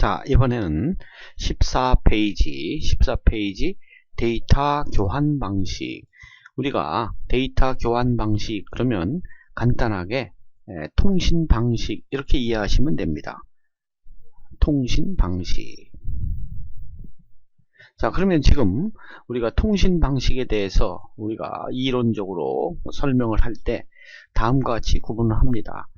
자, 이번에는 14페이지 데이터 교환 방식. 우리가 데이터 교환 방식 그러면 간단하게 통신 방식 이렇게 이해하시면 됩니다. 통신 방식. 자, 그러면 지금 우리가 통신 방식에 대해서 우리가 이론적으로 설명을 할 때 다음과 같이 구분을 합니다.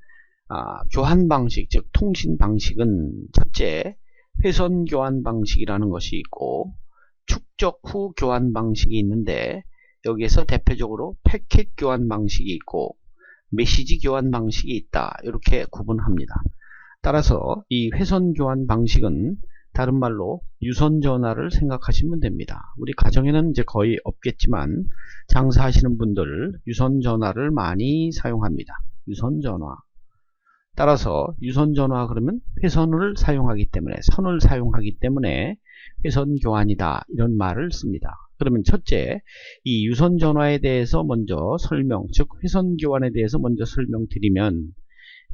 교환 방식, 즉 통신 방식은 첫째 회선 교환 방식이라는 것이 있고 축적 후 교환 방식이 있는데, 여기에서 대표적으로 패킷 교환 방식이 있고 메시지 교환 방식이 있다, 이렇게 구분합니다. 따라서 이 회선 교환 방식은 다른 말로 유선 전화를 생각하시면 됩니다. 우리 가정에는 이제 거의 없겠지만 장사하시는 분들 유선 전화를 많이 사용합니다. 유선 전화. 따라서 유선 전화 그러면 회선을 사용하기 때문에, 선을 사용하기 때문에 회선 교환이다, 이런 말을 씁니다. 그러면 첫째, 이 유선 전화에 대해서 먼저 설명, 즉 회선 교환에 대해서 먼저 설명드리면,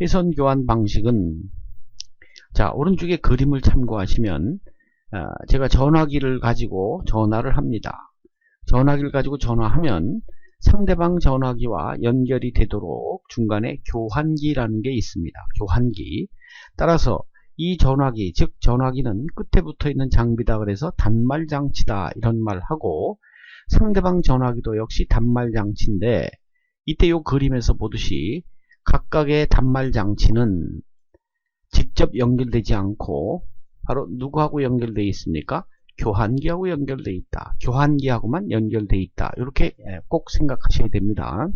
회선 교환 방식은, 자, 오른쪽에 그림을 참고하시면 제가 전화기를 가지고 전화를 합니다. 전화기를 가지고 전화하면 상대방 전화기와 연결이 되도록 중간에 교환기라는 게 있습니다. 교환기. 따라서 이 전화기, 즉 전화기는 끝에 붙어 있는 장비다, 그래서 단말 장치다, 이런 말 하고, 상대방 전화기도 역시 단말 장치인데, 이때 요 그림에서 보듯이 각각의 단말 장치는 직접 연결되지 않고 바로 누구하고 연결되어 있습니까? 교환기하고 연결되어 있다. 교환기하고만 연결되어 있다. 이렇게 꼭 생각하셔야 됩니다.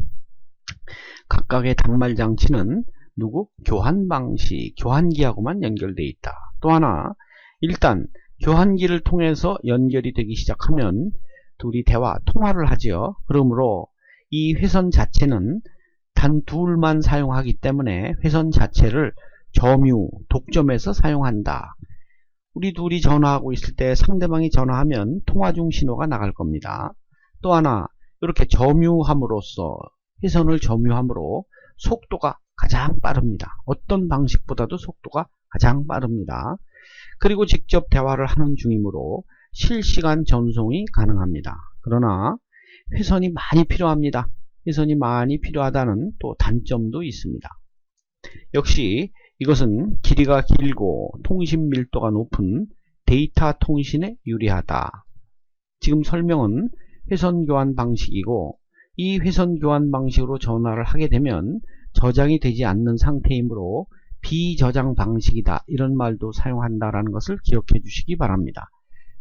각각의 단말 장치는 누구? 교환 방식, 교환기하고만 연결되어 있다. 또 하나, 일단 교환기를 통해서 연결이 되기 시작하면 둘이 통화를 하죠. 그러므로 이 회선 자체는 단 둘만 사용하기 때문에 회선 자체를 점유, 독점해서 사용한다. 우리 둘이 전화하고 있을 때 상대방이 전화하면 통화 중 신호가 나갈 겁니다. 또 하나, 이렇게 점유함으로써, 회선을 점유함으로 속도가 가장 빠릅니다. 어떤 방식보다도 속도가 가장 빠릅니다. 그리고 직접 대화를 하는 중이므로 실시간 전송이 가능합니다. 그러나 회선이 많이 필요합니다. 회선이 많이 필요하다는 또 단점도 있습니다. 역시 이것은 길이가 길고 통신 밀도가 높은 데이터 통신에 유리하다. 지금 설명은 회선 교환 방식이고, 이 회선 교환 방식으로 전화를 하게 되면 저장이 되지 않는 상태이므로 비저장 방식이다, 이런 말도 사용한다라는 것을 기억해 주시기 바랍니다.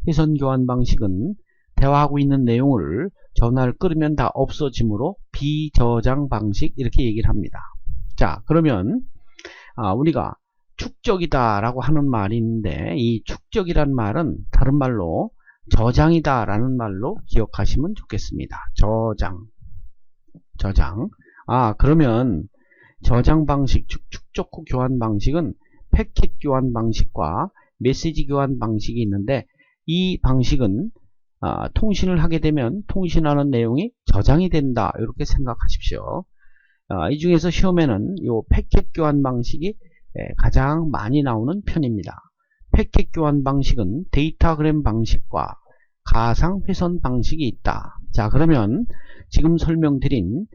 회선 교환 방식은 대화하고 있는 내용을 전화를 끊으면 다 없어지므로 비저장 방식, 이렇게 얘기를 합니다. 자, 그러면 우리가 축적이다 라고 하는 말이 있는데, 이 축적이란 말은 다른 말로 저장이다 라는 말로 기억하시면 좋겠습니다. 저장. 그러면 저장 방식, 축적 후 교환 방식은 패킷 교환 방식과 메시지 교환 방식이 있는데, 이 방식은 통신을 하게 되면 통신하는 내용이 저장이 된다, 이렇게 생각하십시오. 이 중에서 시험에는 이 패킷 교환 방식이 가장 많이 나오는 편입니다. 패킷 교환 방식은 데이터그램 방식과 가상 회선 방식이 있다. 자, 그러면 지금 설명드린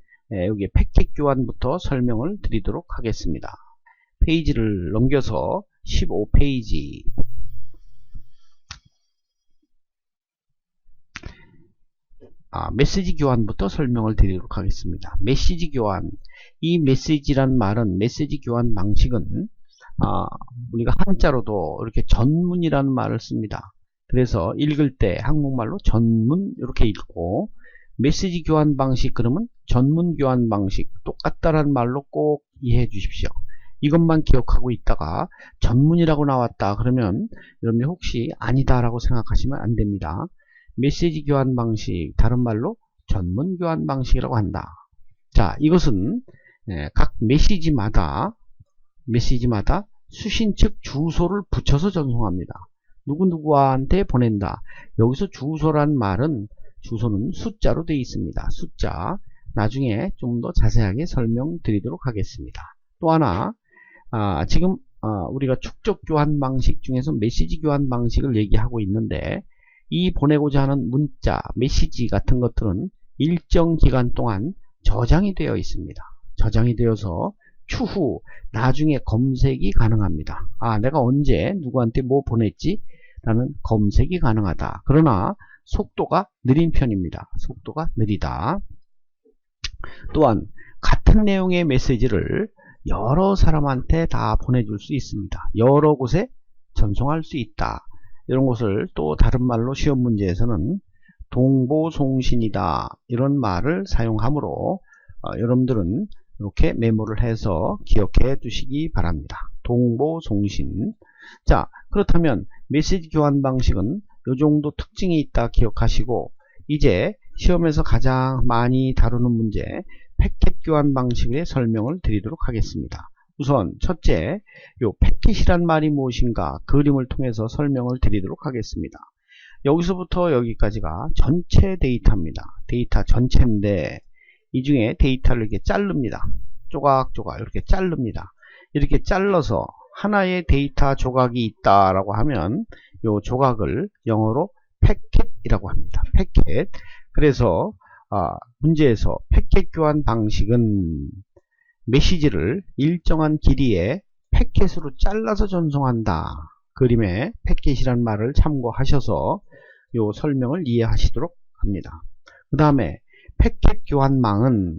여기 패킷 교환부터 설명을 드리도록 하겠습니다. 페이지를 넘겨서 15페이지. 메시지 교환부터 설명을 드리도록 하겠습니다. 메시지 교환. 이 메시지란 말은, 메시지 교환 방식은 우리가 한자로도 이렇게 전문이라는 말을 씁니다. 그래서 읽을 때 한국말로 전문, 이렇게 읽고, 메시지 교환 방식 그러면 전문 교환 방식, 똑같다라는 말로 꼭 이해해 주십시오. 이것만 기억하고 있다가 전문이라고 나왔다 그러면 여러분이 혹시 아니다라고 생각하시면 안 됩니다. 메시지 교환 방식, 다른 말로 전문 교환 방식이라고 한다. 자, 이것은 각 메시지마다 수신 즉 주소를 붙여서 전송합니다. 누구누구한테 보낸다. 여기서 주소란 말은, 주소는 숫자로 되어 있습니다. 숫자. 나중에 좀 더 자세하게 설명드리도록 하겠습니다. 또 하나, 지금 우리가 축적 교환 방식 중에서 메시지 교환 방식을 얘기하고 있는데, 이 보내고자 하는 문자, 메시지 같은 것들은 일정 기간 동안 저장이 되어 있습니다. 저장이 되어서 추후 나중에 검색이 가능합니다. 내가 언제 누구한테 뭐 보냈지? 라는 검색이 가능하다. 그러나 속도가 느린 편입니다. 속도가 느리다. 또한 같은 내용의 메시지를 여러 사람한테 다 보내줄 수 있습니다. 여러 곳에 전송할 수 있다. 이런 것을 또 다른 말로 시험 문제에서는 동보송신이다, 이런 말을 사용하므로 여러분들은 이렇게 메모를 해서 기억해 두시기 바랍니다. 동보송신. 자, 그렇다면 메시지 교환 방식은 이 정도 특징이 있다 기억하시고, 이제 시험에서 가장 많이 다루는 문제 패켓 교환 방식의 설명을 드리도록 하겠습니다. 우선 첫째, 요 패켓이란 말이 무엇인가 그림을 통해서 설명을 드리도록 하겠습니다. 여기서부터 여기까지가 전체 데이터입니다. 데이터 전체인데, 이 중에 데이터를 이렇게 자릅니다. 조각조각 이렇게 자릅니다. 이렇게 잘라서 하나의 데이터 조각이 있다라고 하면 요 조각을 영어로 패켓이라고 합니다. 패켓. 그래서 문제에서 패켓 교환 방식은 메시지를 일정한 길이의 패켓으로 잘라서 전송한다. 그림에 패켓이란 말을 참고하셔서 요 설명을 이해하시도록 합니다. 그 다음에 패켓 교환망은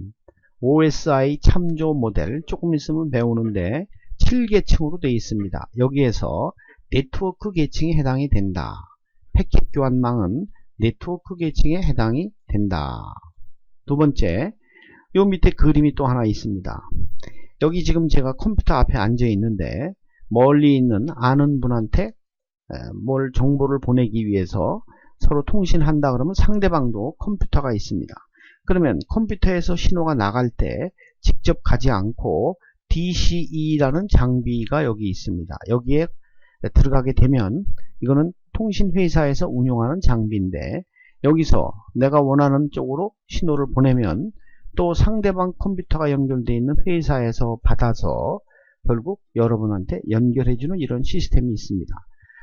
OSI 참조 모델, 조금 있으면 배우는데 7계층으로 되어 있습니다. 여기에서 네트워크 계층에 해당이 된다. 패켓 교환망은 네트워크 계층에 해당이 된다. 두 번째, 요 밑에 그림이 또 하나 있습니다. 여기 지금 제가 컴퓨터 앞에 앉아 있는데, 멀리 있는 아는 분한테 뭘 정보를 보내기 위해서 서로 통신한다 그러면 상대방도 컴퓨터가 있습니다. 그러면 컴퓨터에서 신호가 나갈 때 직접 가지 않고 DCE라는 장비가 여기 있습니다. 여기에 들어가게 되면 이거는 통신회사에서 운용하는 장비인데, 여기서 내가 원하는 쪽으로 신호를 보내면 또 상대방 컴퓨터가 연결되어 있는 회사에서 받아서 결국 여러분한테 연결해주는 이런 시스템이 있습니다.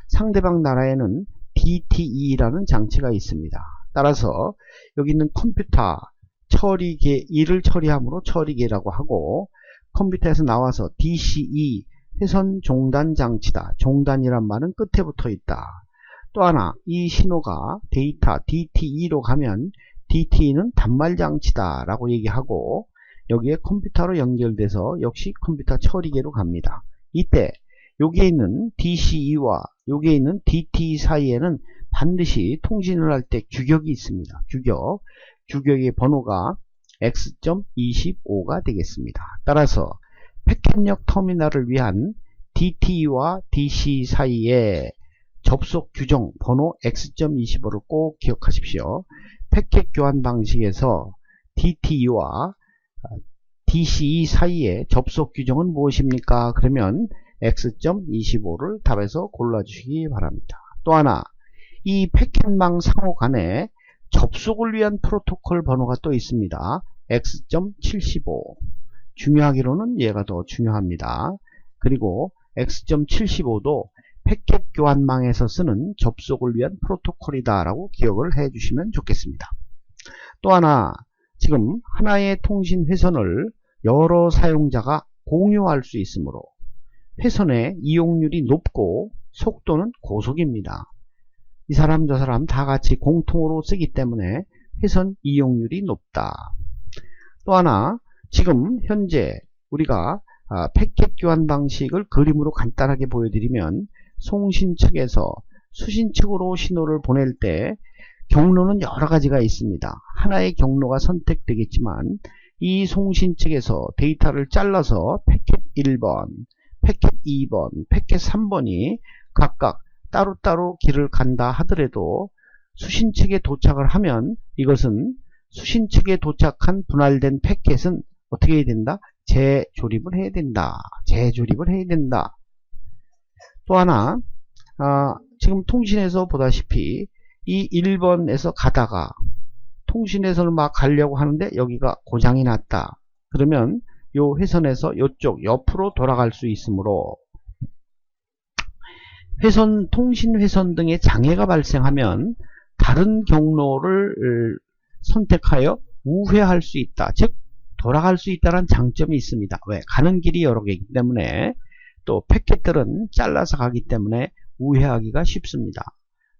상대방 나라에는 DTE라는 장치가 있습니다. 따라서 여기 있는 컴퓨터 처리계, 일을 처리함으로 처리계라고 하고, 컴퓨터에서 나와서 DCE 회선 종단 장치다. 종단이란 말은 끝에 붙어 있다. 또 하나, 이 신호가 데이터 DTE로 가면 DTE는 단말 장치다 라고 얘기하고, 여기에 컴퓨터로 연결돼서 역시 컴퓨터 처리계로 갑니다. 이때 여기에 있는 DCE와 여기에 있는 DTE 사이에는 반드시 통신을 할 때 규격이 있습니다. 규격의 번호가 X.25가 되겠습니다. 따라서 패켓력 터미널을 위한 DTE와 DC 사이에 접속 규정 번호 X.25를 꼭 기억하십시오. 패켓 교환 방식에서 DTE와 DCE 사이의 접속 규정은 무엇입니까? 그러면 X.25를 답에서 골라주시기 바랍니다. 또 하나, 이 패켓망 상호 간에 접속을 위한 프로토콜 번호가 또 있습니다. X.75. 중요하기로는 얘가 더 중요합니다. 그리고 X.75도 패켓 교환망에서 쓰는 접속을 위한 프로토콜이다 라고 기억을 해 주시면 좋겠습니다. 또 하나, 지금 하나의 통신 회선을 여러 사용자가 공유할 수 있으므로 회선의 이용률이 높고 속도는 고속입니다. 이 사람 저 사람 다 같이 공통으로 쓰기 때문에 회선 이용률이 높다. 또 하나, 지금 현재 우리가 패켓 교환 방식을 그림으로 간단하게 보여드리면, 송신 측에서 수신 측으로 신호를 보낼 때 경로는 여러 가지가 있습니다. 하나의 경로가 선택되겠지만, 이 송신 측에서 데이터를 잘라서 패켓 1번, 패켓 2번, 패켓 3번이 각각 따로따로 길을 간다 하더라도 수신 측에 도착을 하면 이것은 수신 측에 도착한 분할된 패켓은 어떻게 해야 된다? 재조립을 해야 된다. 재조립을 해야 된다. 또 하나, 지금 통신에서 보다시피 이 1번에서 가다가 통신에서는 막 가려고 하는데 여기가 고장이 났다. 그러면 요 회선에서 이쪽 옆으로 돌아갈 수 있으므로 회선, 통신 회선 등의 장애가 발생하면 다른 경로를 선택하여 우회할 수 있다. 즉 돌아갈 수 있다는 장점이 있습니다. 왜? 가는 길이 여러 개이기 때문에, 또 패킷들은 잘라서 가기 때문에 우회하기가 쉽습니다.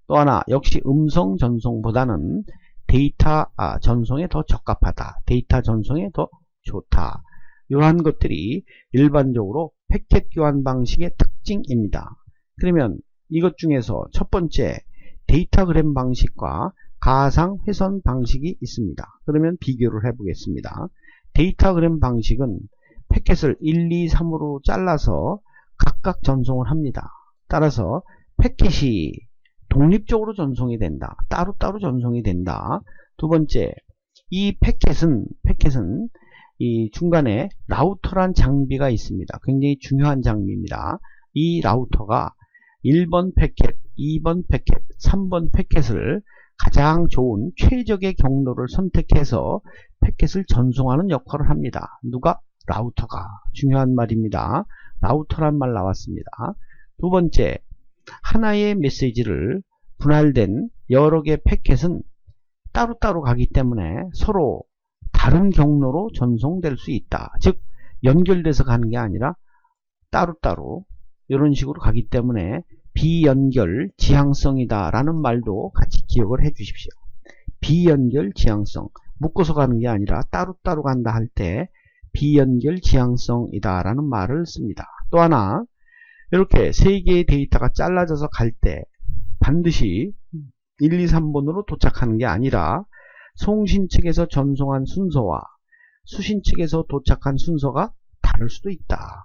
또 하나, 역시 음성 전송보다는 데이터 전송에 더 적합하다. 데이터 전송에 더 좋다. 이러한 것들이 일반적으로 패킷 교환 방식의 특징입니다. 그러면 이것 중에서 첫 번째 데이터그램 방식과 가상 회선 방식이 있습니다. 그러면 비교를 해 보겠습니다. 데이터그램 방식은 패킷을 1, 2, 3으로 잘라서 각각 전송을 합니다. 따라서 패킷이 독립적으로 전송이 된다. 따로따로 전송이 된다. 두 번째, 이 패킷은 이 중간에 라우터란 장비가 있습니다. 굉장히 중요한 장비입니다. 이 라우터가 1번 패킷, 2번 패킷, 3번 패킷을 가장 좋은 최적의 경로를 선택해서 패킷을 전송하는 역할을 합니다. 누가? 라우터가. 중요한 말입니다. 라우터란 말 나왔습니다. 두 번째, 하나의 메시지를 분할된 여러 개의 패킷은 따로따로 가기 때문에 서로 다른 경로로 전송될 수 있다. 즉 연결돼서 가는 게 아니라 따로따로 이런 식으로 가기 때문에 비연결 지향성이다 라는 말도 같이 기억을 해 주십시오. 비연결 지향성, 묶어서 가는 게 아니라 따로따로 간다 할 때 비연결 지향성이다 라는 말을 씁니다. 또 하나, 이렇게 세 개의 데이터가 잘라져서 갈 때 반드시 1, 2, 3번으로 도착하는 게 아니라 송신 측에서 전송한 순서와 수신 측에서 도착한 순서가 다를 수도 있다.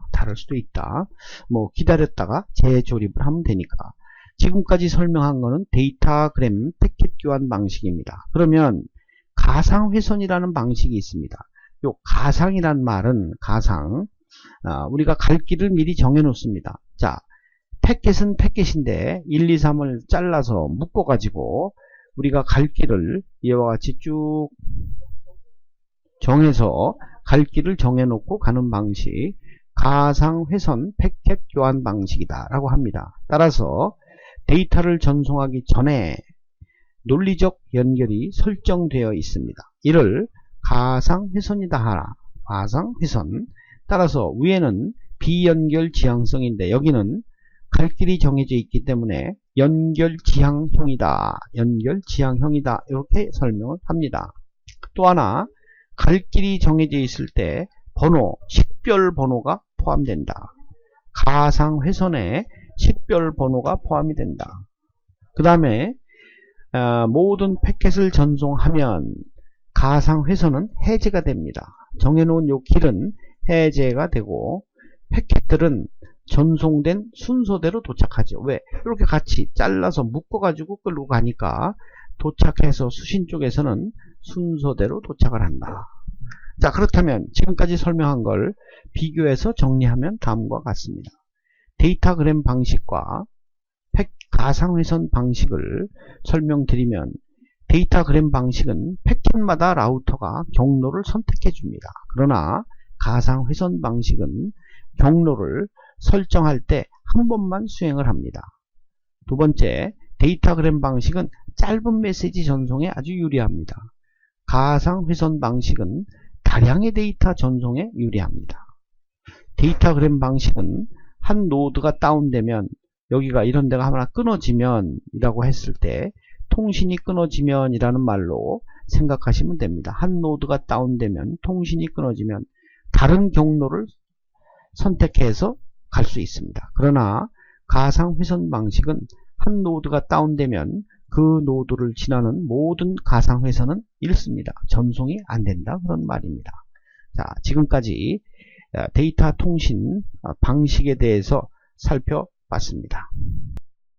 뭐 기다렸다가 재조립을 하면 되니까. 지금까지 설명한 거는 데이터그램 패킷 교환 방식입니다. 그러면 가상회선이라는 방식이 있습니다. 요 가상이란 말은 우리가 갈 길을 미리 정해 놓습니다. 자, 패킷은 패킷인데 1, 2, 3을 잘라서 묶어 가지고 우리가 갈 길을 이와 같이 쭉 정해서 갈 길을 정해놓고 가는 방식, 가상회선 패킷 교환 방식이다 라고 합니다. 따라서 데이터를 전송하기 전에 논리적 연결이 설정되어 있습니다. 이를 가상회선이다 하라. 가상회선. 따라서 위에는 비연결 지향성인데 여기는 갈 길이 정해져 있기 때문에 연결지향형이다. 연결지향형이다. 이렇게 설명을 합니다. 또 하나, 갈 길이 정해져 있을 때 번호, 식별 번호가 포함된다. 가상회선에 식별 번호가 포함이 된다. 그 다음에 모든 패킷을 전송하면 가상회선은 해제가 됩니다. 정해놓은 요 길은 해제가 되고 패킷들은 전송된 순서대로 도착하죠. 왜? 이렇게 같이 잘라서 묶어가지고 끌고 가니까 도착해서 수신 쪽에서는 순서대로 도착을 한다. 자, 그렇다면 지금까지 설명한 걸 비교해서 정리하면 다음과 같습니다. 데이터그램 방식과 가상회선 방식을 설명드리면, 데이터그램 방식은 패킷마다 라우터가 경로를 선택해 줍니다. 그러나 가상회선 방식은 경로를 설정할 때 한 번만 수행을 합니다. 두 번째, 데이터그램 방식은 짧은 메시지 전송에 아주 유리합니다. 가상회선 방식은 다량의 데이터 전송에 유리합니다. 데이터그램 방식은 한 노드가 다운되면, 여기가 이런 데가 하나 끊어지면 이라고 했을 때 통신이 끊어지면 이라는 말로 생각하시면 됩니다. 한 노드가 다운되면, 통신이 끊어지면 다른 경로를 선택해서 갈 수 있습니다. 그러나 가상회선 방식은 한 노드가 다운되면 그 노드를 지나는 모든 가상회선은 잃습니다. 전송이 안 된다, 그런 말입니다. 자, 지금까지 데이터 통신 방식에 대해서 살펴봤습니다.